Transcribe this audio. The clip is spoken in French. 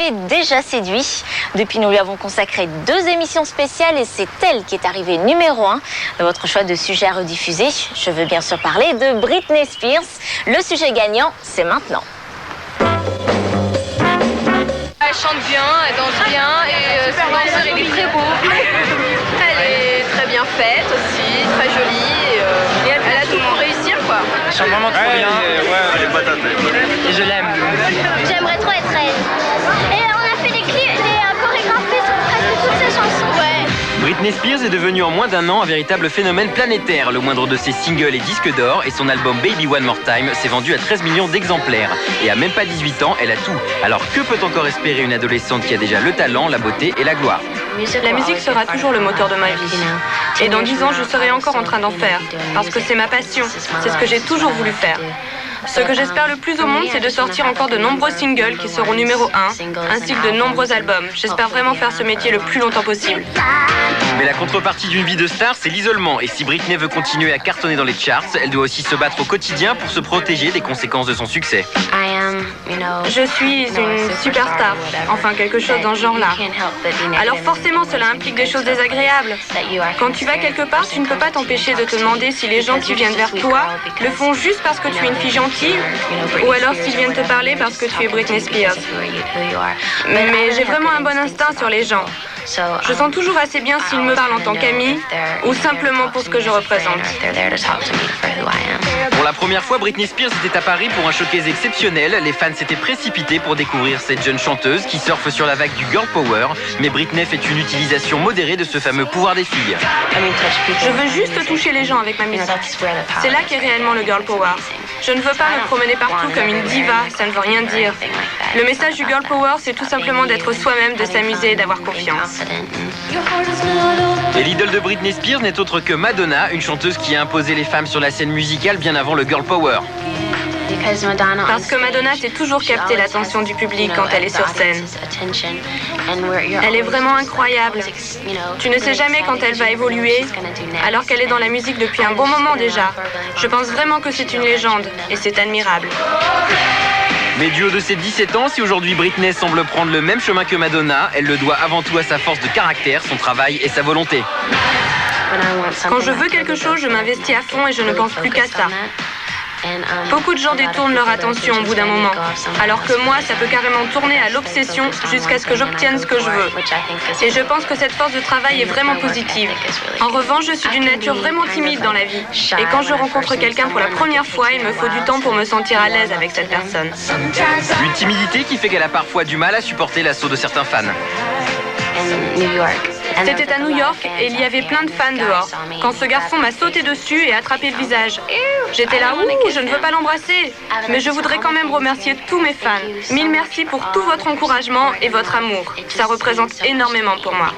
canapé déjà séduit. Depuis, nous lui avons consacré 2 émissions spéciales et c'est elle qui est arrivée numéro 1 dans votre choix de sujet à rediffuser. Je veux bien sûr parler de Britney Spears. Le sujet gagnant, c'est maintenant. Elle chante bien, elle danse bien et son danseur il est très beau. Elle est très bien faite aussi, très jolie et elle a tout pour réussir quoi. Elle chante vraiment trop bien. Elle est patate. Et je l'aime. J'aimerais trop être elle. Et on a fait des clips, des chorégraphies sur presque toutes ses chansons. Ouais. Britney Spears est devenue en moins d'1 an un véritable phénomène planétaire. Le moindre de ses singles est disque d'or et son album Baby One More Time s'est vendu à 13 millions d'exemplaires. Et à même pas 18 ans, elle a tout. Alors que peut encore espérer une adolescente qui a déjà le talent, la beauté et la gloire? La musique sera toujours le moteur de ma vie. Et dans 10 ans, je serai encore en train d'en faire. Parce que c'est ma passion. C'est ce que j'ai toujours voulu faire. Ce que j'espère le plus au monde, c'est de sortir encore de nombreux singles qui seront numéro 1, ainsi que de nombreux albums. J'espère vraiment faire ce métier le plus longtemps possible. Mais la contrepartie d'une vie de star, c'est l'isolement. Et si Britney veut continuer à cartonner dans les charts, elle doit aussi se battre au quotidien pour se protéger des conséquences de son succès. Je suis une superstar, enfin quelque chose dans ce genre-là. Alors forcément, cela implique des choses désagréables. Quand tu vas quelque part, tu ne peux pas t'empêcher de te demander si les gens qui viennent vers toi le font juste parce que tu es une fille gentille, ou alors s'ils viennent te parler parce que tu es Britney Spears. Mais j'ai vraiment un bon instinct sur les gens. Je sens toujours assez bien s'ils me parlent en tant qu'amie ou simplement pour ce que je représente. Pour la première fois, Britney Spears était à Paris pour un showcase exceptionnel. Les fans s'étaient précipités pour découvrir cette jeune chanteuse qui surfe sur la vague du girl power. Mais Britney fait une utilisation modérée de ce fameux pouvoir des filles. Je veux juste toucher les gens avec ma musique. C'est là qu'est réellement le girl power. Je ne veux pas me promener partout comme une diva, ça ne veut rien dire. Le message du girl power, c'est tout simplement d'être soi-même, de s'amuser et d'avoir confiance. Et l'idole de Britney Spears n'est autre que Madonna, une chanteuse qui a imposé les femmes sur la scène musicale bien avant le girl power. Parce que Madonna sait toujours capter l'attention du public quand elle est sur scène. Elle est vraiment incroyable. Tu ne sais jamais quand elle va évoluer, alors qu'elle est dans la musique depuis un bon moment déjà. Je pense vraiment que c'est une légende, et c'est admirable. Mais du haut de ses 17 ans, si aujourd'hui Britney semble prendre le même chemin que Madonna, elle le doit avant tout à sa force de caractère, son travail et sa volonté. Quand je veux quelque chose, je m'investis à fond et je ne pense plus qu'à ça. Beaucoup de gens détournent leur attention au bout d'un moment, alors que moi, ça peut carrément tourner à l'obsession jusqu'à ce que j'obtienne ce que je veux. Et je pense que cette force de travail est vraiment positive. En revanche, je suis d'une nature vraiment timide dans la vie. Et quand je rencontre quelqu'un pour la première fois, il me faut du temps pour me sentir à l'aise avec cette personne. Une timidité qui fait qu'elle a parfois du mal à supporter l'assaut de certains fans. C'était à New York et il y avait plein de fans dehors. Quand ce garçon m'a sauté dessus et attrapé le visage. J'étais là, ouh, je ne veux pas l'embrasser. Mais je voudrais quand même remercier tous mes fans. 1000 merci pour tout votre encouragement et votre amour. Ça représente énormément pour moi.